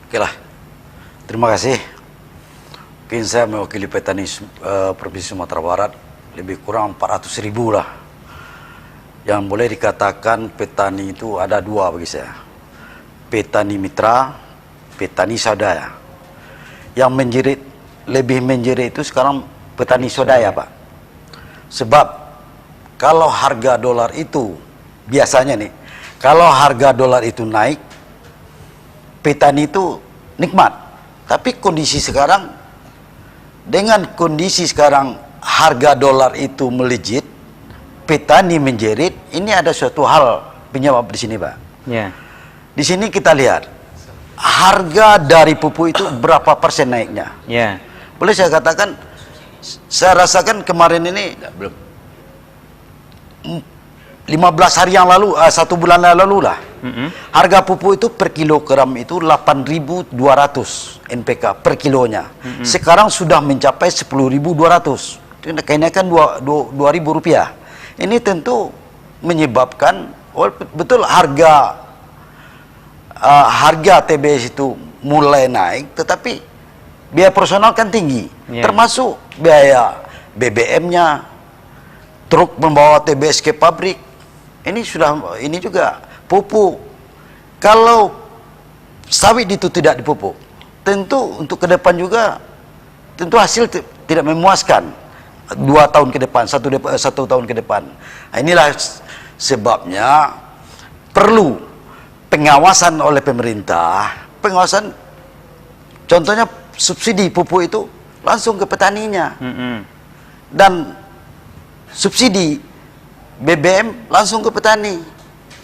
Oke lah, terima kasih. Mungkin saya mewakili petani Provinsi Sumatera Barat, lebih kurang 400.000 lah. Yang boleh dikatakan petani itu ada dua bagi saya. Petani mitra, petani swadaya. Yang menjerit, lebih menjerit itu sekarang petani swadaya, Pak. Sebab kalau harga dolar itu, biasanya nih, kalau harga dolar itu naik, petani itu nikmat. Tapi kondisi sekarang, dengan kondisi sekarang harga dolar itu melejit, petani menjerit, ini ada suatu hal penyebab di sini, Pak. Ya. Di sini kita lihat harga dari pupuk itu berapa persen naiknya. Ya. Boleh saya katakan, saya rasakan kemarin ini 15 hari yang lalu, 1 bulan lalu lah, harga pupuk itu per kilogram itu 8.200 NPK per kilonya. Sekarang sudah mencapai 10.200. Kenaikan 2.000 rupiah. Ini tentu menyebabkan, betul harga TBS itu mulai naik, tetapi biaya personal kan tinggi, termasuk biaya BBM-nya, truk membawa TBS ke pabrik. Ini juga pupuk. Kalau sawit itu tidak dipupuk, tentu untuk ke depan juga tentu hasil tidak memuaskan. 2 tahun ke depan, 1 tahun ke depan. Nah, inilah sebabnya perlu pengawasan oleh pemerintah. Pengawasan, contohnya subsidi pupuk itu langsung ke petaninya, dan subsidi BBM langsung ke petani.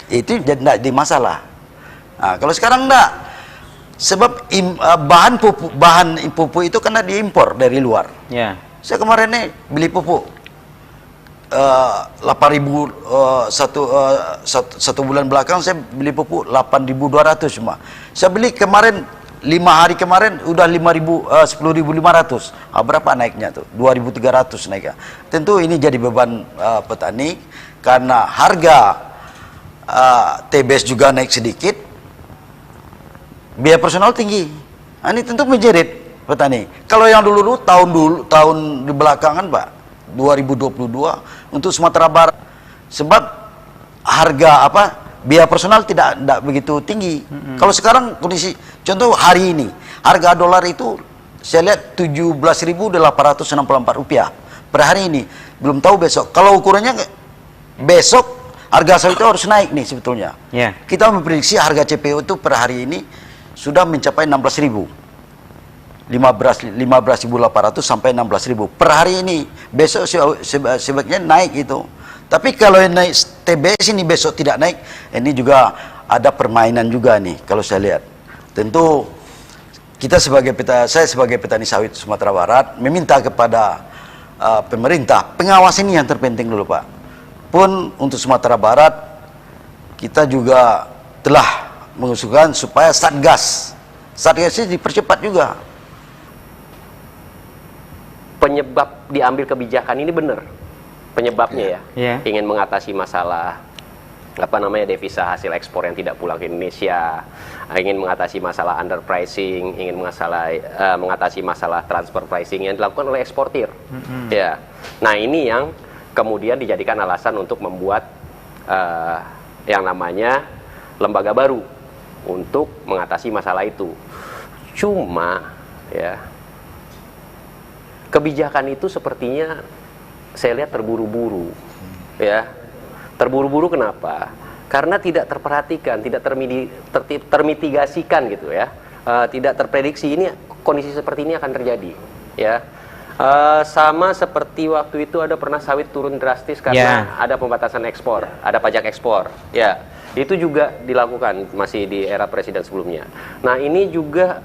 Itu tidak di masalah. Nah, kalau sekarang enggak, sebab bahan pupuk itu karena diimpor dari luar. Ya. Saya kemarin nih beli pupuk 8.000, satu bulan belakang saya beli pupuk 8.200 cuma. Saya beli kemarin 5 hari kemarin udah 10.500. Berapa naiknya tuh? 2.300 naiknya. Tentu ini jadi beban petani karena harga TBS juga naik sedikit, biaya personal tinggi. Nah, ini tentu menjerit petani. Kalau yang dulu tahun di belakangan, Pak, 2022 untuk Sumatera Barat, sebab harga biaya personal tidak begitu tinggi. Kalau sekarang kondisi, contoh hari ini harga dolar itu saya lihat 17.864 rupiah per hari ini. Belum tahu besok. Kalau ukurannya besok harga sawit itu harus naik nih sebetulnya. Kita memprediksi harga CPO itu per hari ini sudah mencapai 16.000. 15.800 sampai 16.000 per hari ini. Besok sebaiknya naik itu. Tapi kalau naik TBS ini besok tidak naik, ini juga ada permainan juga nih kalau saya lihat. Tentu saya sebagai petani sawit Sumatera Barat meminta kepada pemerintah, pengawas ini yang terpenting dulu, Pak. Pun untuk Sumatera Barat kita juga telah mengusulkan supaya Satgas ini dipercepat juga. Penyebab diambil kebijakan ini benar, penyebabnya ingin mengatasi masalah devisa hasil ekspor yang tidak pulang ke Indonesia, ingin mengatasi masalah underpricing, ingin mengatasi masalah transfer pricing yang dilakukan oleh eksportir. Ya, nah ini yang kemudian dijadikan alasan untuk membuat yang namanya lembaga baru untuk mengatasi masalah itu. Cuma ya, kebijakan itu sepertinya saya lihat terburu-buru, ya. Terburu-buru kenapa? Karena tidak terperhatikan, tidak termitigasikan gitu ya, tidak terprediksi ini kondisi seperti ini akan terjadi, ya. Sama seperti waktu itu ada pernah sawit turun drastis karena ada pembatasan ekspor, ada pajak ekspor, ya. Itu juga dilakukan masih di era presiden sebelumnya. Nah ini juga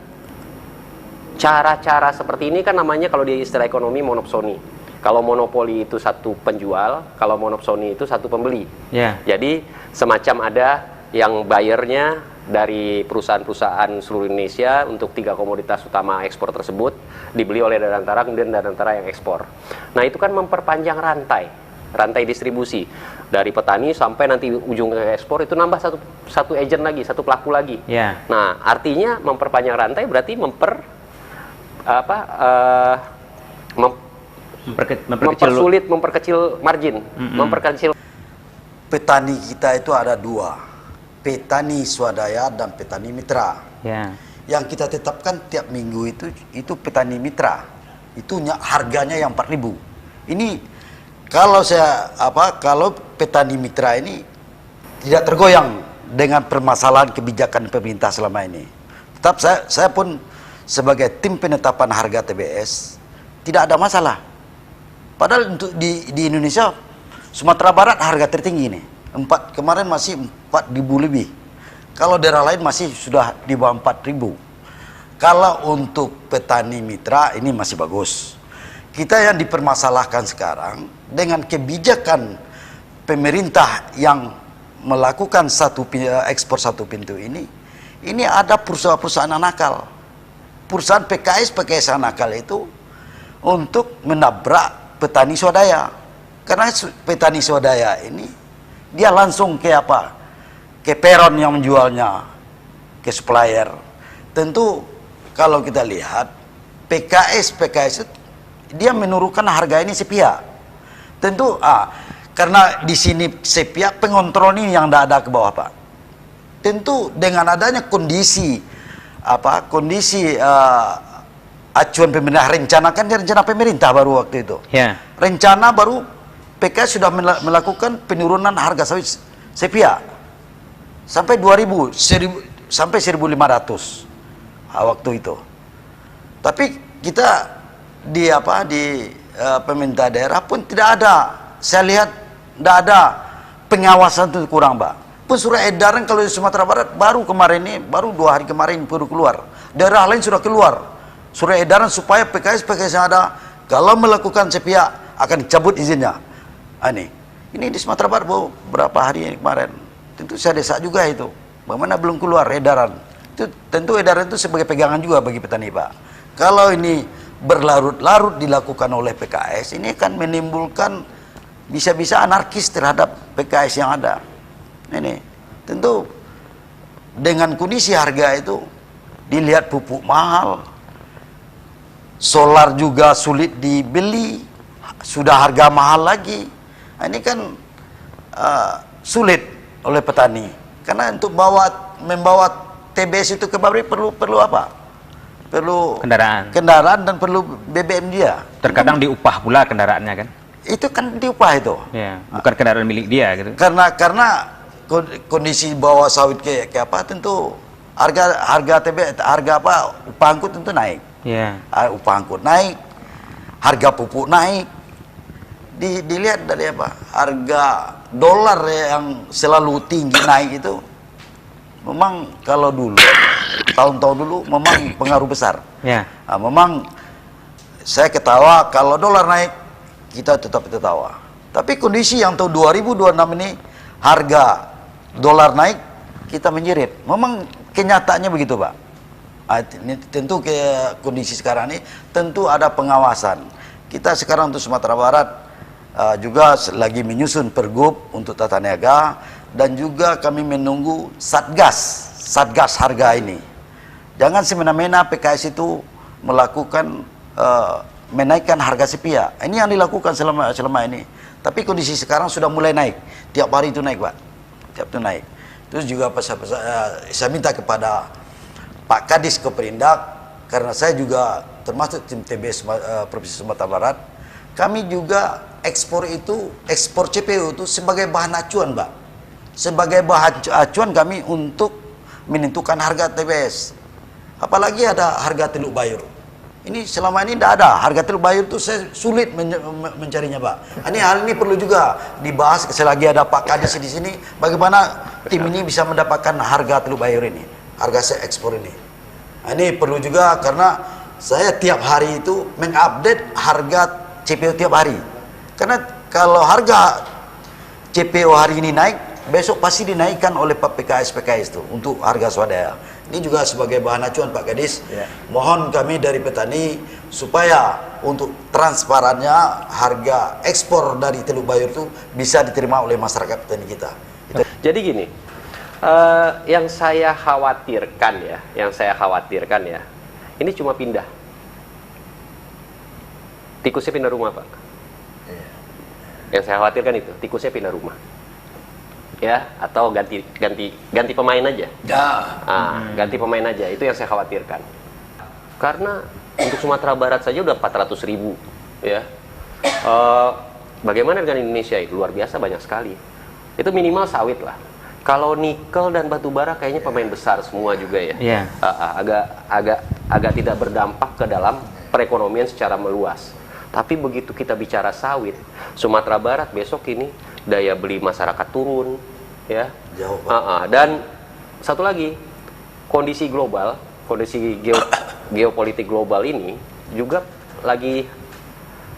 cara-cara seperti ini kan namanya kalau di istilah ekonomi monopsoni. Kalau monopoli itu satu penjual, kalau monopsoni itu satu pembeli. Jadi semacam ada yang buyernya dari perusahaan-perusahaan seluruh Indonesia untuk 3 komoditas utama ekspor tersebut dibeli oleh Danantara, kemudian Danantara yang ekspor. Nah itu kan memperpanjang rantai, rantai distribusi dari petani sampai nanti ujung ke ekspor itu nambah satu agent lagi, satu pelaku lagi. Nah, artinya memperpanjang rantai berarti memperkecil margin, memperkecil. Petani kita itu ada dua, petani swadaya dan petani mitra. Yang kita tetapkan tiap minggu itu petani mitra, itu harganya yang 4.000. Ini kalau kalau petani mitra ini tidak tergoyang dengan permasalahan kebijakan pemerintah selama ini. Tetap saya pun sebagai tim penetapan harga TBS tidak ada masalah. Padahal untuk di Indonesia, Sumatera Barat harga tertinggi nih. Kemarin masih 4.000 lebih. Kalau daerah lain masih sudah di bawah 4.000. Kalau untuk petani mitra ini masih bagus. Kita yang dipermasalahkan sekarang dengan kebijakan pemerintah yang melakukan ekspor satu pintu ini ada perusahaan-perusahaan nakal. Perusahaan PKS nakal itu untuk menabrak petani swadaya. Karena petani swadaya ini dia langsung ke peron yang menjualnya, ke supplier. Tentu kalau kita lihat PKS itu dia menurunkan harga ini sepihak. Tentu karena di sini sepihak, pengontrol ini yang tidak ada ke bawah, Pak. Tentu dengan adanya kondisi acuan pemerintah, rencana pemerintah baru waktu itu. Rencana baru PKS sudah melakukan penurunan harga sawit sepihak sampai 2.000, sampai 1.500 waktu itu. Tapi kita di pemerintah daerah pun tidak ada, saya lihat tidak ada pengawasan, itu kurang, Pak. Pun surat edaran kalau di Sumatera Barat baru kemarin ini, baru 2 hari kemarin baru keluar. Daerah lain sudah keluar surat edaran supaya PKS yang ada kalau melakukan sepihak akan dicabut izinnya. Ini di Sumatera Barat baru berapa hari kemarin. Tentu saya desak juga itu. Bagaimana belum keluar edaran? Tentu edaran itu sebagai pegangan juga bagi petani, Pak. Kalau ini berlarut-larut dilakukan oleh PKS, ini akan menimbulkan bisa-bisa anarkis terhadap PKS yang ada. Ini tentu dengan kondisi harga itu, dilihat pupuk mahal, solar juga sulit dibeli, sudah harga mahal lagi. Ini kan sulit oleh petani. Karena untuk membawa TBS itu ke pabrik perlu apa? Perlu kendaraan dan perlu BBM dia. Terkadang diupah pula kendaraannya kan? Itu kan diupah itu. Bukan kendaraan milik dia gitu. Karena kondisi bawa sawit ke tentu harga TBS, upah angkut tentu naik. Upah angkut naik, harga pupuk naik. Dilihat dari harga dolar yang selalu tinggi naik itu. Memang kalau dulu, tahun-tahun dulu memang pengaruh besar. Memang saya ketawa kalau dolar naik, kita tetap ketawa. Tapi kondisi yang tahun 2026 ini harga dolar naik, kita menjerit. Memang kenyataannya begitu, Pak. Ini tentu kondisi sekarang ini tentu ada pengawasan. Kita sekarang untuk Sumatera Barat juga lagi menyusun pergub untuk tata niaga. Dan juga kami menunggu satgas harga ini. Jangan semena-mena PKS itu melakukan menaikkan harga sepihak. Ini yang dilakukan selama ini. Tapi kondisi sekarang sudah mulai naik. Tiap hari itu naik, Pak. Tiap itu naik. Terus juga saya minta kepada Pak Kadis Koperindak, karena saya juga termasuk tim TBS Provinsi Sumatera Barat. Kami juga ekspor CPU itu sebagai bahan acuan, Pak. Sebagai bahan acuan kami untuk menentukan harga TBS. Apalagi ada harga Teluk Bayur. Ini selama ini tidak ada. Harga Teluk Bayur itu saya sulit mencarinya, Pak. Hal ini perlu juga dibahas. Selagi ada Pak Kadis di sini, bagaimana tim ini bisa mendapatkan harga Teluk Bayur ini, harga ekspor ini. Ini perlu juga karena saya tiap hari itu mengupdate harga CPO tiap hari. Karena kalau harga CPO hari ini naik, besok pasti dinaikkan oleh PKS itu untuk harga swadaya. Ini juga sebagai bahan acuan Pak Kadis. Mohon kami dari petani supaya untuk transparannya harga ekspor dari Teluk Bayur itu bisa diterima oleh masyarakat petani kita. Jadi gini, yang saya khawatirkan ya, ini cuma pindah. Tikusnya pindah rumah, Pak. Yang saya khawatirkan itu, tikusnya pindah rumah. Ya, atau ganti pemain aja. Ganti pemain aja, itu yang saya khawatirkan. Karena untuk Sumatera Barat saja udah 400.000, ya. Bagaimana dengan Indonesia itu luar biasa banyak sekali. Itu minimal sawit lah. Kalau nikel dan batu bara kayaknya pemain besar semua juga ya. Agak tidak berdampak ke dalam perekonomian secara meluas. Tapi begitu kita bicara sawit, Sumatera Barat besok ini daya beli masyarakat turun, ya. Jauh, Pak. Dan satu lagi, kondisi global, kondisi geopolitik global ini juga lagi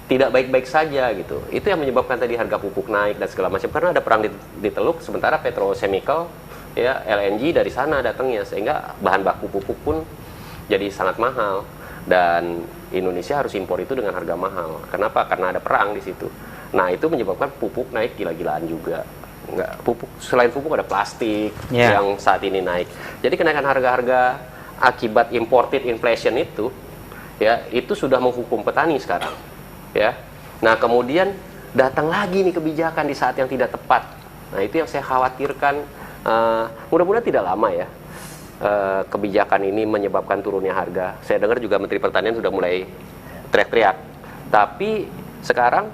tidak baik-baik saja gitu. Itu yang menyebabkan tadi harga pupuk naik dan segala macam, karena ada perang di Teluk, sementara petrochemical, ya, LNG dari sana datangnya, sehingga bahan baku pupuk pun jadi sangat mahal. Dan Indonesia harus impor itu dengan harga mahal. Kenapa? Karena ada perang di situ. Nah, itu menyebabkan pupuk naik gila-gilaan juga. Selain pupuk ada plastik yang saat ini naik. Jadi kenaikan harga-harga akibat imported inflation itu, ya, itu sudah menghukum petani sekarang, ya. Nah, kemudian datang lagi nih kebijakan di saat yang tidak tepat. Nah, itu yang saya khawatirkan. Mudah-mudahan tidak lama ya. Kebijakan ini menyebabkan turunnya harga. Saya dengar juga Menteri Pertanian sudah mulai teriak-teriak. Tapi sekarang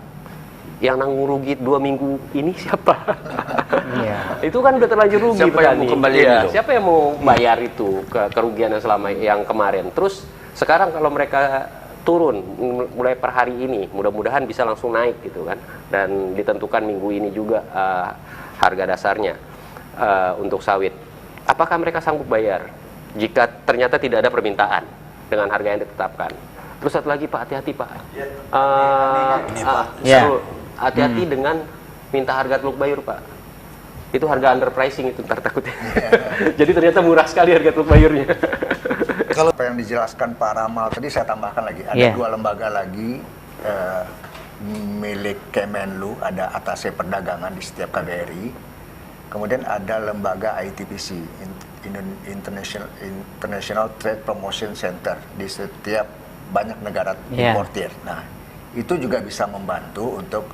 yang nanggung rugi 2 minggu ini siapa? Itu kan udah terlanjur rugi petani. Siapa yang mau bayar itu kerugian yang selama yang kemarin? Terus sekarang kalau mereka turun mulai per hari ini, mudah-mudahan bisa langsung naik gitu kan. Dan ditentukan minggu ini juga harga dasarnya untuk sawit. Apakah mereka sanggup bayar jika ternyata tidak ada permintaan dengan harga yang ditetapkan? Terus satu lagi Pak, hati-hati Pak. Hati-hati dengan minta harga Teluk Bayur Pak. Itu harga underpricing itu ntar takutnya. Jadi ternyata murah sekali harga Teluk Bayurnya. Kalau apa yang dijelaskan Pak Ramal tadi saya tambahkan lagi. Ada 2 lembaga lagi milik Kemenlu, ada Atase Perdagangan di setiap KBRI. Kemudian ada lembaga ITPC, International Trade Promotion Center, di setiap banyak negara importir. Nah, itu juga bisa membantu untuk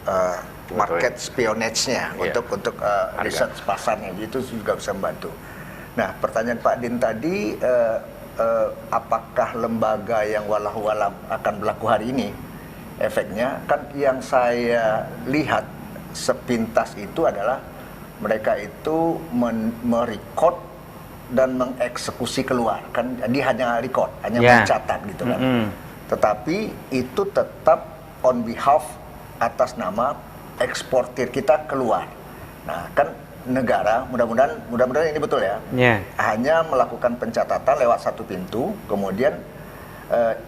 market spionage-nya, untuk research pasarnya, itu juga bisa membantu. Nah, pertanyaan Pak Din tadi, apakah lembaga yang walau-walau akan berlaku hari ini, efeknya kan yang saya lihat sepintas itu adalah mereka itu merecord dan mengeksekusi keluar, kan dia hanya record, hanya mencatat gitu kan. Tetapi itu tetap on behalf atas nama eksportir kita keluar. Nah, kan negara mudah-mudahan ini betul ya. Hanya melakukan pencatatan lewat satu pintu, kemudian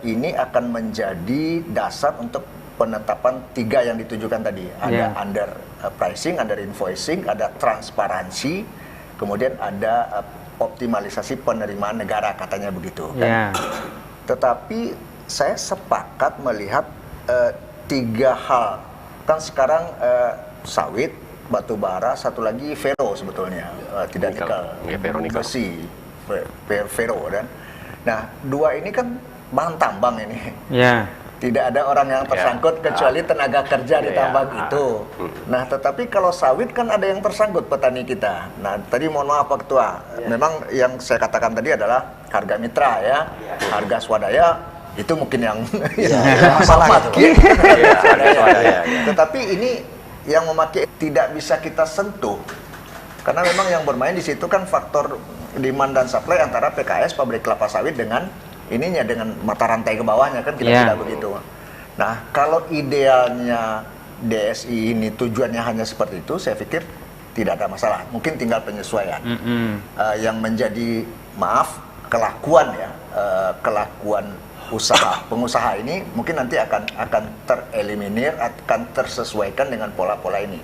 ini akan menjadi dasar untuk penetapan 3 yang ditujukan tadi. Ada under pricing, under invoicing, ada transparansi, kemudian ada optimalisasi penerimaan negara, katanya begitu kan. Tetapi saya sepakat melihat 3 hal. Kan sekarang sawit, batu bara, satu lagi ferro sebetulnya, tidak nikel, besi, ferro kan. Nah, 2 ini kan bahan tambang ini. Tidak ada orang yang tersangkut kecuali tenaga kerja di tambang itu. Nah, tetapi kalau sawit kan ada yang tersangkut petani kita. Nah, tadi mohon maaf Pak Ketua, memang yang saya katakan tadi adalah harga mitra ya, harga swadaya itu mungkin yang masalah itu. Tetapi ini yang memakai tidak bisa kita sentuh karena memang yang bermain di situ kan faktor demand dan supply antara PKS pabrik kelapa sawit dengan ininya, dengan mata rantai ke bawahnya kan tidak begitu. Nah, kalau idealnya DSI ini tujuannya hanya seperti itu, saya pikir tidak ada masalah. Mungkin tinggal penyesuaian. Yang menjadi kelakuan ya, kelakuan pengusaha ini mungkin nanti akan tereliminir, akan tersesuaikan dengan pola-pola ini.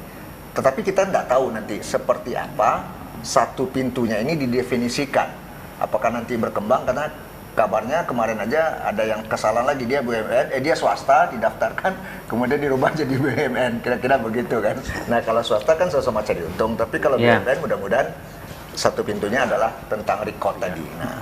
Tetapi kita tidak tahu nanti seperti apa satu pintunya ini didefinisikan. apakah nanti berkembang, karena kabarnya kemarin aja ada yang kesalahan lagi, dia BUMN, dia swasta didaftarkan, kemudian dirubah jadi BUMN, kira-kira begitu kan. Nah kalau swasta kan sama-sama cari untung, tapi kalau BUMN mudah-mudahan satu pintunya adalah tentang record tadi. Nah